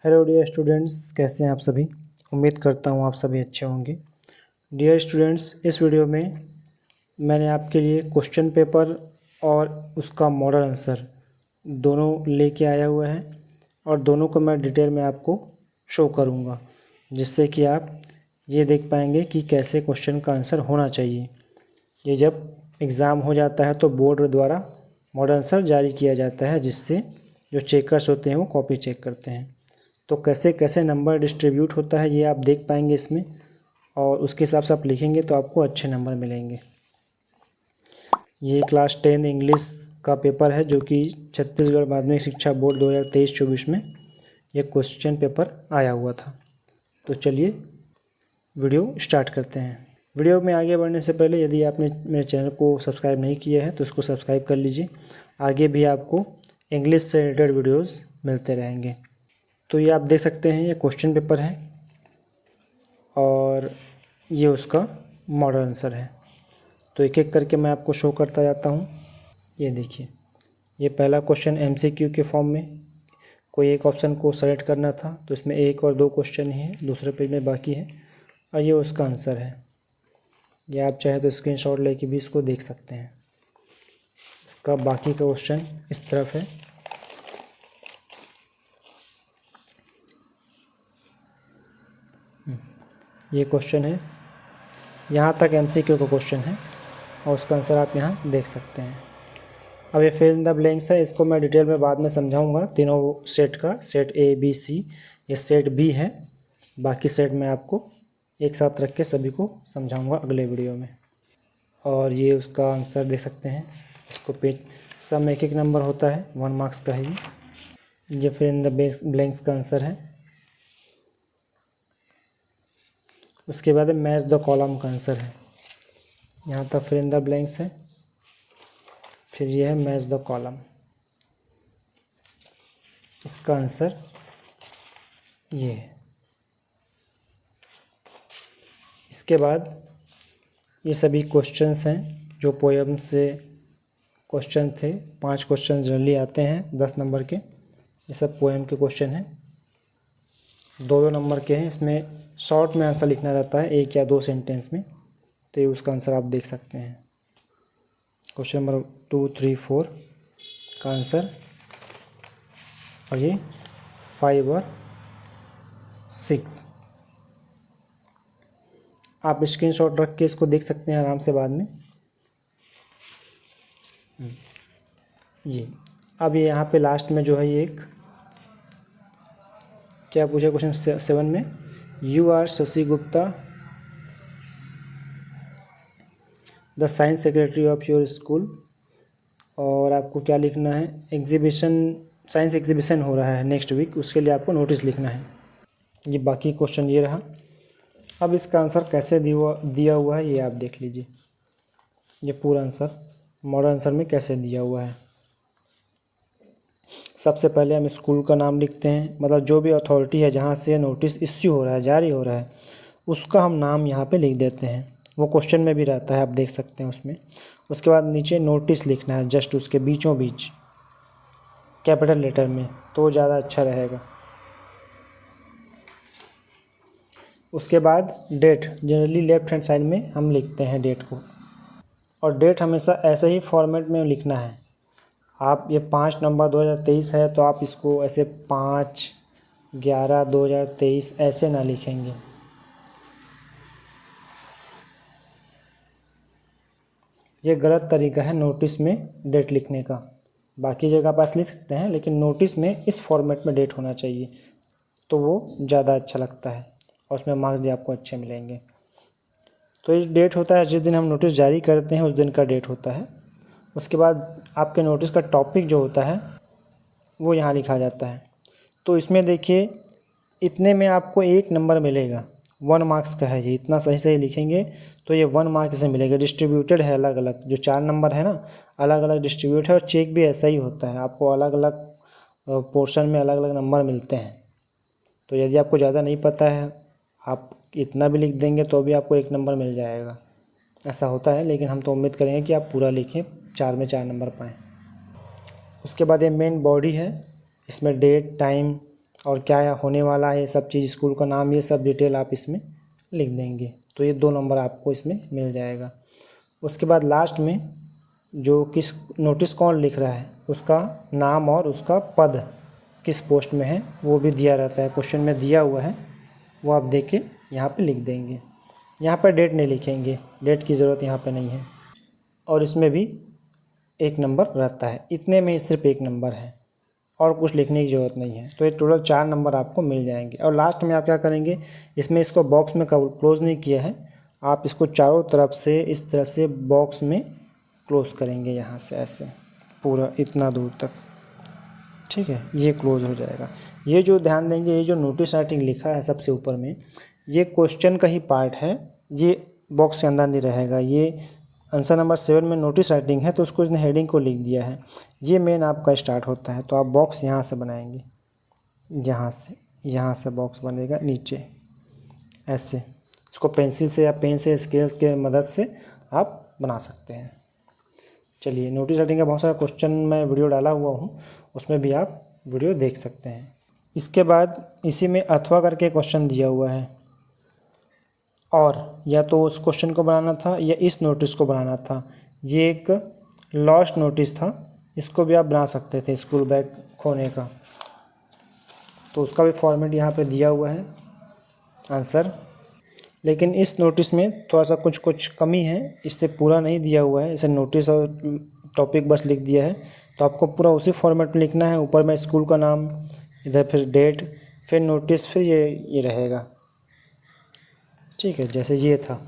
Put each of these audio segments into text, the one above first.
Hello dear students, कैसे हैं आप सभी। उम्मीद करता हूँ आप सभी अच्छे होंगे। डियर स्टूडेंट्स, इस वीडियो में मैंने आपके लिए क्वेश्चन पेपर और उसका मॉडल आंसर दोनों लेके आया हुआ है और दोनों को मैं डिटेल में आपको शो करूँगा, जिससे कि आप ये देख पाएंगे कि कैसे क्वेश्चन का आंसर होना चाहिए। ये जब एग्ज़ाम हो जाता है तो बोर्ड द्वारा मॉडल आंसर जारी किया जाता है, जिससे जो चेकर्स होते हैं वो कॉपी चेक करते हैं। तो कैसे कैसे नंबर डिस्ट्रीब्यूट होता है ये आप देख पाएंगे इसमें, और उसके हिसाब से आप लिखेंगे तो आपको अच्छे नंबर मिलेंगे। ये क्लास 10 इंग्लिश का पेपर है, जो कि छत्तीसगढ़ माध्यमिक शिक्षा बोर्ड 2023-24 में ये क्वेश्चन पेपर आया हुआ था। तो चलिए वीडियो स्टार्ट करते हैं। वीडियो में आगे बढ़ने से पहले यदि आपने मेरे चैनल को सब्सक्राइब नहीं किया है तो इसको सब्सक्राइब कर लीजिए। आगे भी आपको इंग्लिश से रिलेटेड वीडियोज़ मिलते रहेंगे। तो ये आप देख सकते हैं, ये क्वेश्चन पेपर है और ये उसका मॉडल आंसर है। तो एक एक करके मैं आपको शो करता जाता हूँ। ये देखिए, ये पहला क्वेश्चन एमसीक्यू के फॉर्म में कोई एक ऑप्शन को सेलेक्ट करना था, तो इसमें एक और दो क्वेश्चन ही है, दूसरे पेज में बाकी है और ये उसका आंसर है। ये आप चाहे तो स्क्रीनशॉट लेके भी इसको देख सकते हैं। इसका बाकी का क्वेश्चन इस तरफ है। ये क्वेश्चन है, यहाँ तक एमसीक्यू का क्वेश्चन है और उसका आंसर आप यहाँ देख सकते हैं। अब ये फिल इन द ब्लैंक्स है, इसको मैं डिटेल में बाद में समझाऊंगा। तीनों सेट का, सेट ए बी सी, ये सेट बी है। बाकी सेट मैं आपको एक साथ रख के सभी को समझाऊंगा अगले वीडियो में। और ये उसका आंसर देख सकते हैं। इसको पेज सब में एक एक नंबर होता है, 1 मार्क्स का है ये फिल इन द ब्लैंक्स का आंसर है। उसके बाद मैच द कॉलम का आंसर है। यहाँ तक फिल इन द ब्लैंक्स है, फिर ये है मैच द कॉलम। इसका आंसर ये है। इसके बाद ये सभी क्वेश्चंस हैं जो पोएम से क्वेश्चन थे। 5 क्वेश्चन जनरली आते हैं 10 नंबर के। ये सब पोएम के क्वेश्चन हैं, 2-2 नंबर के हैं। इसमें शॉर्ट में आंसर लिखना रहता है, 1 या 2 सेंटेंस में। तो ये उसका आंसर आप देख सकते हैं। क्वेश्चन नंबर 2, 3, 4 का आंसर, और ये 5 और 6 आप स्क्रीनशॉट रख के इसको देख सकते हैं आराम से बाद में। ये अब ये यहाँ पे लास्ट में जो है, ये एक क्या पूछा क्वेश्चन 7 में, you are Shashi Gupta the science secretary of your school. और आपको क्या लिखना है, एग्जीबिशन, साइंस एग्जीबिशन हो रहा है नेक्स्ट वीक, उसके लिए आपको नोटिस लिखना है। ये बाकी क्वेश्चन ये रहा। अब इसका आंसर कैसे दिया हुआ है ये आप देख लीजिए। ये पूरा आंसर मॉडल आंसर में कैसे दिया हुआ है। सबसे पहले हम स्कूल का नाम लिखते हैं, मतलब जो भी अथॉरिटी है जहाँ से नोटिस इश्यू हो रहा है, जारी हो रहा है, उसका हम नाम यहाँ पे लिख देते हैं। वो क्वेश्चन में भी रहता है, आप देख सकते हैं उसमें। उसके बाद नीचे नोटिस लिखना है, जस्ट उसके बीचों बीच कैपिटल लेटर में, तो ज़्यादा अच्छा रहेगा। उसके बाद date, generally left hand side में हम लिखते हैं डेट को, और डेट हमेशा ऐसे ही फॉर्मेट में लिखना है। आप ये 5 नवंबर 2023 है तो आप इसको ऐसे 5/11/2023 ऐसे ना लिखेंगे। ये गलत तरीका है नोटिस में डेट लिखने का। बाकी जगह पास लिख सकते हैं, लेकिन नोटिस में इस फॉर्मेट में डेट होना चाहिए, तो वो ज़्यादा अच्छा लगता है और उसमें मार्क्स भी आपको अच्छे मिलेंगे। तो ये डेट होता है जिस दिन हम नोटिस जारी करते हैं, उस दिन का डेट होता है। उसके बाद आपके नोटिस का टॉपिक जो होता है वो यहाँ लिखा जाता है। तो इसमें देखिए, इतने में आपको 1 नंबर मिलेगा, 1 मार्क्स का है ये। इतना सही सही लिखेंगे तो ये 1 मार्क्स से मिलेगा। डिस्ट्रीब्यूटेड है अलग अलग, जो 4 नंबर है ना, अलग अलग डिस्ट्रीब्यूट है। और चेक भी ऐसा ही होता है, आपको अलग अलग पोर्शन में अलग अलग नंबर मिलते हैं। तो यदि आपको ज़्यादा नहीं पता है, आप इतना भी लिख देंगे तो भी आपको 1 नंबर मिल जाएगा। ऐसा होता है, लेकिन हम तो उम्मीद करेंगे कि आप पूरा लिखें, 4 में 4 नंबर पाएँ। उसके बाद ये मेन बॉडी है, इसमें डेट, टाइम, और क्या होने वाला है, ये सब चीज़, स्कूल का नाम, ये सब डिटेल आप इसमें लिख देंगे। तो ये 2 नंबर आपको इसमें मिल जाएगा। उसके बाद लास्ट में जो किस नोटिस कौन लिख रहा है उसका नाम और उसका पद किस पोस्ट में है वो भी दिया रहता है, क्वेश्चन में दिया हुआ है, वो आप देख के यहाँ पे लिख देंगे। यहाँ पर डेट नहीं लिखेंगे, डेट की ज़रूरत यहाँ पे नहीं है। और इसमें भी 1 नंबर रहता है, इतने में ही सिर्फ 1 नंबर है और कुछ लिखने की ज़रूरत नहीं है। तो ये टोटल 4 नंबर आपको मिल जाएंगे। और लास्ट में आप क्या करेंगे, इसमें इसको बॉक्स में क्लोज़ नहीं किया है, आप इसको चारों तरफ से इस तरह से बॉक्स में क्लोज़ करेंगे, यहाँ से ऐसे पूरा इतना दूर तक, ठीक है, ये क्लोज़ हो जाएगा। ये जो ध्यान देंगे, ये जो नोटिस राइटिंग लिखा है सबसे ऊपर में, ये क्वेश्चन का ही पार्ट है, ये बॉक्स के अंदर नहीं रहेगा। ये आंसर नंबर 7 में नोटिस राइटिंग है तो उसको इसने हेडिंग को लिख दिया है, ये मेन आपका स्टार्ट होता है। तो आप बॉक्स यहाँ से बनाएंगे, यहाँ से बॉक्स बनेगा नीचे ऐसे। इसको पेंसिल से या पेन से, स्केल के मदद से आप बना सकते हैं। चलिए, नोटिस राइटिंग का बहुत सारा क्वेश्चन मैं वीडियो डाला हुआ हूँ, उसमें भी आप वीडियो देख सकते हैं। इसके बाद इसी में अथवा करके क्वेश्चन दिया हुआ है, और या तो उस क्वेश्चन को बनाना था या इस नोटिस को बनाना था। ये एक लॉस्ट नोटिस था, इसको भी आप बना सकते थे, स्कूल बैग खोने का। तो उसका भी फॉर्मेट यहाँ पे दिया हुआ है आंसर। लेकिन इस नोटिस में थोड़ा सा कुछ कमी है, इससे पूरा नहीं दिया हुआ है, इसे नोटिस और टॉपिक बस लिख दिया है। तो आपको पूरा उसी फॉर्मेट में लिखना है, ऊपर में स्कूल का नाम, इधर फिर डेट, फिर नोटिस, फिर ये रहेगा, ठीक है, जैसे ये था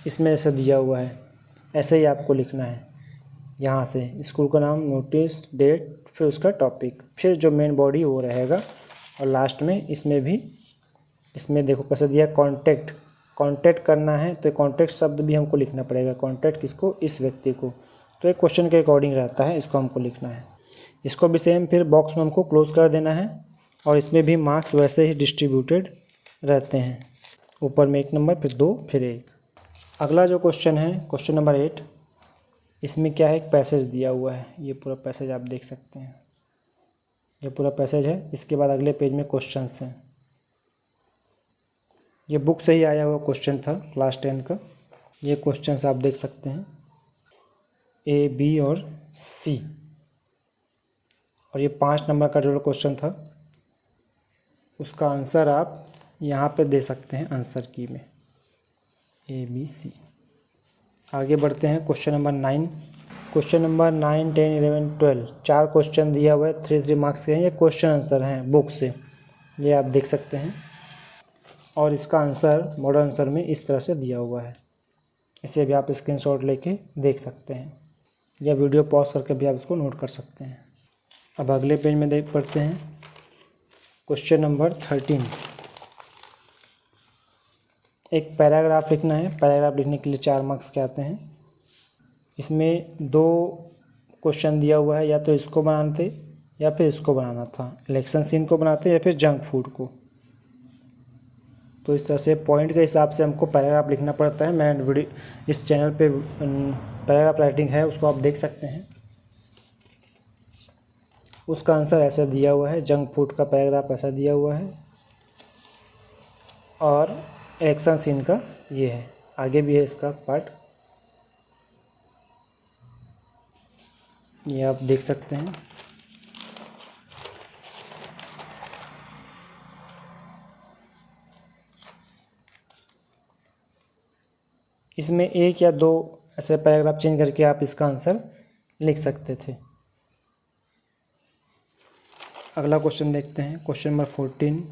इसमें ऐसा दिया हुआ है, ऐसे ही आपको लिखना है। यहाँ से स्कूल का नाम, नोटिस, डेट, फिर उसका टॉपिक, फिर जो मेन बॉडी वो रहेगा। और लास्ट में इसमें भी, इसमें देखो कैसे दिया, कांटेक्ट करना है तो कांटेक्ट शब्द भी हमको लिखना पड़ेगा। कांटेक्ट किसको, इस व्यक्ति को। तो एक क्वेश्चन के अकॉर्डिंग रहता है, इसको हमको लिखना है। इसको भी सेम फिर बॉक्स में हमको क्लोज कर देना है, और इसमें भी मार्क्स वैसे ही डिस्ट्रीब्यूटेड रहते हैं, ऊपर में 1 नंबर, फिर 2, फिर 1। अगला जो क्वेश्चन है, क्वेश्चन नंबर 8, इसमें क्या है, एक पैसेज दिया हुआ है। ये पूरा पैसेज आप देख सकते हैं, ये पूरा पैसेज है। इसके बाद अगले पेज में क्वेश्चंस हैं। ये बुक से ही आया हुआ क्वेश्चन था क्लास 10 का। ये क्वेश्चंस आप देख सकते हैं, A, B और C। और ये 5 नंबर का जो क्वेश्चन था उसका आंसर आप यहाँ पे दे सकते हैं आंसर की में, A, B, C। आगे बढ़ते हैं, question number 9। Question number 9, 10, 11, 12, 4 question दिया हुआ है, 3 मार्क्स के हैं। ये क्वेश्चन आंसर हैं बुक से, ये आप देख सकते हैं। और इसका आंसर मॉडल आंसर में इस तरह से दिया हुआ है, इसे भी आप स्क्रीनशॉट लेके देख सकते हैं, या वीडियो पॉज करके भी आप इसको नोट कर सकते हैं। अब अगले पेज में देख पढ़ते हैं, क्वेश्चन नंबर 13। एक पैराग्राफ लिखना है। पैराग्राफ लिखने के लिए 4 मार्क्स के आते हैं। इसमें 2 क्वेश्चन दिया हुआ है, या तो इसको बनाते या फिर इसको बनाना था, इलेक्शन सीन को बनाते या फिर जंक फूड को। तो इस तरह से पॉइंट के हिसाब से हमको पैराग्राफ लिखना पड़ता है। मैं वीडियो इस चैनल पे पैराग्राफ राइटिंग है, उसको आप देख सकते हैं। उसका आंसर ऐसा दिया हुआ है, जंक फूड का पैराग्राफ ऐसा दिया हुआ है, और इलेक्शन सीन का ये है, आगे भी है इसका पार्ट, ये आप देख सकते हैं। इसमें 1 या 2 ऐसे पैराग्राफ चेंज करके आप इसका आंसर लिख सकते थे। अगला क्वेश्चन देखते हैं, क्वेश्चन नंबर 14।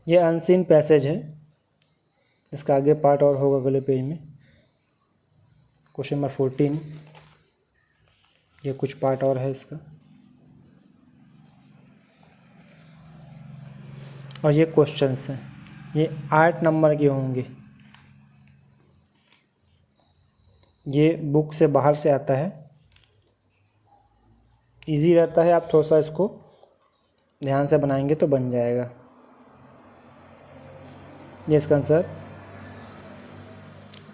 ये अनसीन पैसेज है, इसका आगे पार्ट और होगा अगले पेज में। क्वेश्चन नंबर 14, ये कुछ पार्ट और है इसका। और ये क्वेश्चंस हैं, ये 8 नंबर के होंगे। ये बुक से बाहर से आता है, इजी रहता है, आप थोड़ा सा इसको ध्यान से बनाएंगे तो बन जाएगा। ये इसका आंसर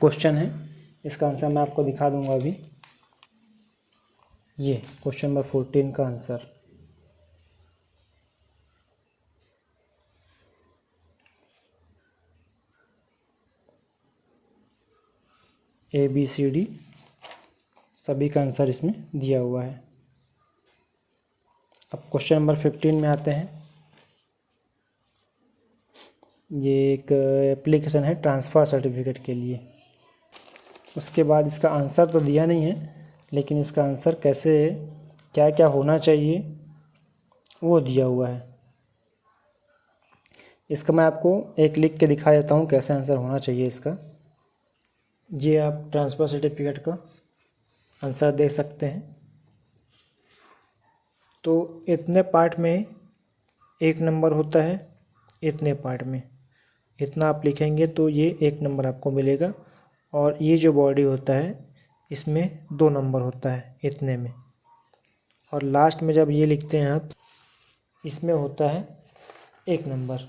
क्वेश्चन है, इसका आंसर मैं आपको दिखा दूंगा अभी। ये क्वेश्चन नंबर 14 का आंसर। ABCD सभी का आंसर इसमें दिया हुआ है। अब क्वेश्चन नंबर 15 में आते हैं। ये एक एप्लीकेशन है ट्रांसफ़र सर्टिफिकेट के लिए। उसके बाद इसका आंसर तो दिया नहीं है, लेकिन इसका आंसर कैसे, क्या क्या होना चाहिए वो दिया हुआ है। इसका मैं आपको एक लिख के दिखा देता हूँ कैसे आंसर होना चाहिए इसका। ये आप ट्रांसफ़र सर्टिफिकेट का आंसर देख सकते हैं। तो इतने पार्ट में एक नंबर होता है, इतने पार्ट में इतना आप लिखेंगे तो ये एक नंबर आपको मिलेगा। और ये जो बॉडी होता है इसमें 2 नंबर होता है इतने में। और लास्ट में जब ये लिखते हैं आप, इसमें होता है 1 नंबर।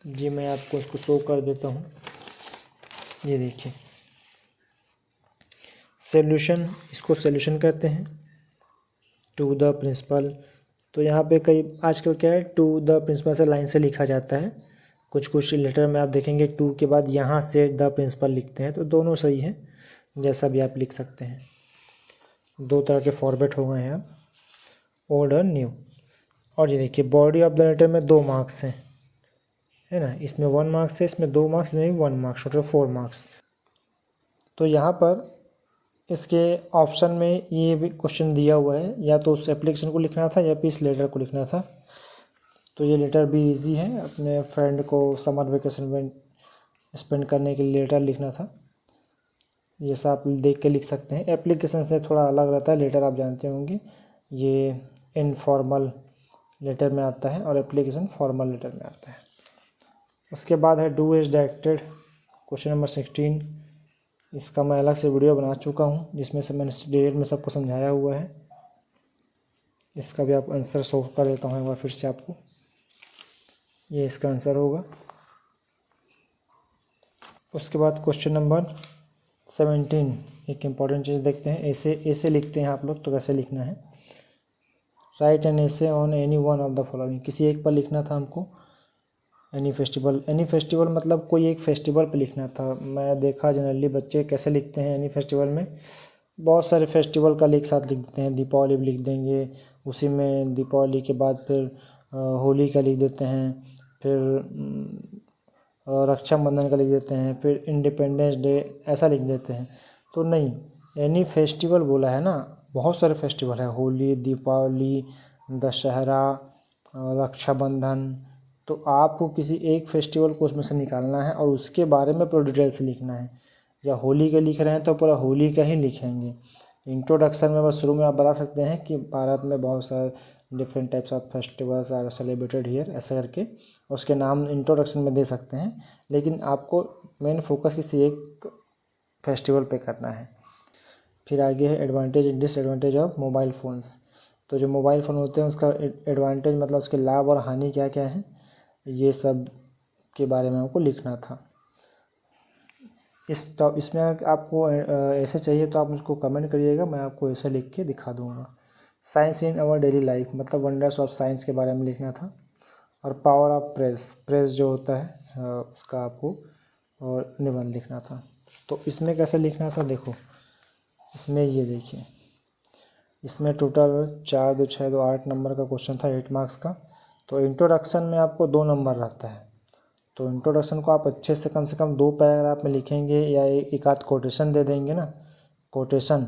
जी मैं आपको इसको शो कर देता हूँ। ये देखिए सॉल्यूशन, इसको सॉल्यूशन कहते हैं टू द प्रिंसिपल। तो यहाँ पे कई आजकल क्या है, टू द प्रिंसिपल से लाइन से लिखा जाता है। कुछ कुछ लेटर में आप देखेंगे टू के बाद यहाँ से द प्रिंसिपल लिखते हैं, तो दोनों सही है, जैसा भी आप लिख सकते हैं। 2 तरह के फॉर्मेट हो गए हैं अब, ओल्ड और न्यू। और ये देखिए बॉडी ऑफ द लेटर में 2 मार्क्स हैं, है ना। इसमें 1 मार्क्स है, इसमें 2 मार्क्स, इसमें भी 1 मार्क्स, टोटल 4 मार्क्स। तो यहाँ पर इसके ऑप्शन में ये भी क्वेश्चन दिया हुआ है, या तो उस एप्लीकेशन को लिखना था या फिर इस लेटर को लिखना था। तो ये लेटर भी इजी है, अपने फ्रेंड को समर वेकेशन में स्पेंड करने के लिए लेटर लिखना था। ये सब आप देख के लिख सकते हैं। एप्लीकेशन से थोड़ा अलग रहता है, लेटर आप जानते होंगे ये इनफॉर्मल लेटर में आता है और एप्लीकेशन फॉर्मल लेटर में आता है। उसके बाद है do as directed, question number 16। इसका मैं अलग से वीडियो बना चुका हूँ जिसमें से मैंने डिटेल में सबको समझाया हुआ है। इसका भी आप आंसर सॉल्व कर देता हूँ एक बार फिर से आपको। ये इसका आंसर होगा। उसके बाद क्वेश्चन नंबर 17, एक इम्पॉर्टेंट चीज़ देखते हैं। ऐसे लिखते हैं आप लोग, तो कैसे लिखना है। राइट एन ऐसे on any one of the following, किसी एक पर लिखना था हमको। एनी फेस्टिवल मतलब कोई एक फेस्टिवल पे लिखना था। मैं देखा जनरली बच्चे कैसे लिखते हैं एनी फेस्टिवल में, बहुत सारे फेस्टिवल का एक साथ लिख देते हैं। दीपावली भी लिख देंगे, उसी में दीपावली के बाद फिर होली का लिख देते हैं, फिर रक्षाबंधन का लिख देते हैं, फिर इंडिपेंडेंस डे ऐसा लिख देते हैं। तो नहीं, एनी फेस्टिवल बोला है ना, बहुत सारे फेस्टिवल है, होली, दीपावली, दशहरा, रक्षाबंधन। तो आपको किसी एक फेस्टिवल को उसमें से निकालना है और उसके बारे में पूरा डिटेल से लिखना है। या होली का लिख रहे हैं तो पूरा होली का ही लिखेंगे। इंट्रोडक्शन में बस शुरू में आप बता सकते हैं कि भारत में बहुत सारे different types of festivals are celebrated here, ऐसा करके उसके नाम इंट्रोडक्शन में दे सकते हैं। लेकिन आपको मेन फोकस किसी एक फेस्टिवल पे करना है। फिर आगे है advantage disadvantage of mobile phones. तो जो मोबाइल फ़ोन होते हैं उसका एडवांटेज मतलब उसके लाभ और हानि क्या क्या है, ये सब के बारे में आपको लिखना था। इसमें आपको ऐसे चाहिए तो आप मुझको कमेंट करिएगा, मैं आपको ऐसे लिख के दिखा दूँगा। Science in our daily life मतलब वंडर्स ऑफ साइंस के बारे में लिखना था। और पावर ऑफ प्रेस जो होता है उसका आपको और निबंध लिखना था। तो इसमें कैसे लिखना था, देखो इसमें ये देखिए, इसमें टोटल 4 2 6 2 8 नंबर का क्वेश्चन था, 8 मार्क्स का। तो इंट्रोडक्शन में आपको 2 नंबर रहता है। तो इंट्रोडक्शन को आप अच्छे से कम 2 पैराग्राफ में लिखेंगे या एक आध कोटेशन दे देंगे ना, कोटेशन,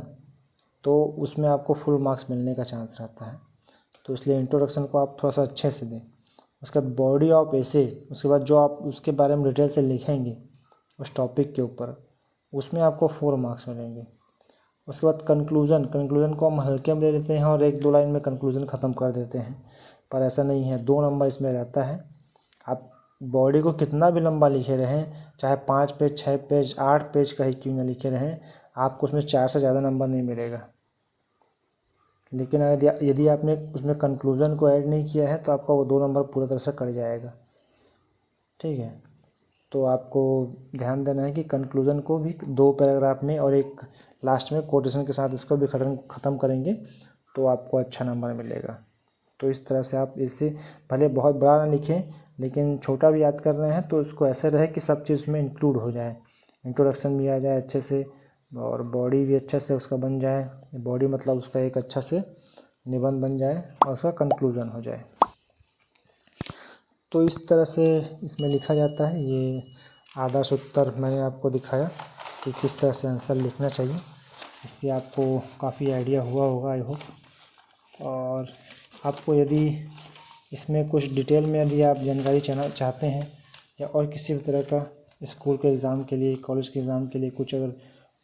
तो उसमें आपको फुल मार्क्स मिलने का चांस रहता है। तो इसलिए इंट्रोडक्शन को आप थोड़ा सा अच्छे से दें। उसके बाद बॉडी ऑफ ऐसे, उसके बाद जो आप उसके बारे में डिटेल से लिखेंगे उस टॉपिक के ऊपर, उसमें आपको 4 मार्क्स मिलेंगे। उसके बाद कंक्लूजन को हम हल्के में ले लेते हैं और 1 2 लाइन में कंक्लूजन ख़त्म कर देते हैं, पर ऐसा नहीं है, 2 नंबर इसमें रहता है। आप बॉडी को कितना भी लंबा लिखे रहें, चाहे 5 पेज 6 पेज 8 पेज का ही क्यों ना लिखे रहें, आपको उसमें 4 से ज़्यादा नंबर नहीं मिलेगा। लेकिन यदि आपने उसमें कंक्लूजन को ऐड नहीं किया है तो आपका वो 2 नंबर पूरी तरह से कट जाएगा। ठीक है। तो आपको ध्यान देना है कि कंक्लूज़न को भी 2 पैराग्राफ में और एक लास्ट में कोटेशन के साथ उसको भी ख़त्म करेंगे तो आपको अच्छा नंबर मिलेगा। तो इस तरह से आप इसे भले बहुत बड़ा ना लिखें लेकिन छोटा भी याद कर रहे हैं तो उसको ऐसे रहे कि सब चीज़ उसमें इंक्लूड हो जाए, इंट्रोडक्शन भी आ जाए अच्छे से और बॉडी भी अच्छे से उसका बन जाए। बॉडी मतलब उसका एक अच्छा से निबंध बन जाए और उसका कंक्लूजन हो जाए। तो इस तरह से इसमें लिखा जाता है। ये आदर्श उत्तर मैंने आपको दिखाया कि किस तरह से आंसर लिखना चाहिए। इससे आपको काफ़ी आइडिया हुआ होगा आई होप। और आपको यदि इसमें कुछ डिटेल में यदि आप जानकारी चाहते हैं या और किसी भी तरह का स्कूल के एग्ज़ाम के लिए, कॉलेज के एग्ज़ाम के लिए कुछ अगर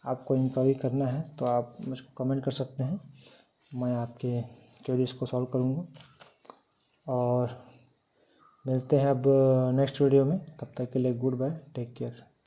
आपको इंक्वायरी करना है तो आप मुझको कमेंट कर सकते हैं, मैं आपके क्वेरीज को सॉल्व करूँगा। और मिलते हैं अब नेक्स्ट वीडियो में, तब तक के लिए गुड बाय, टेक केयर।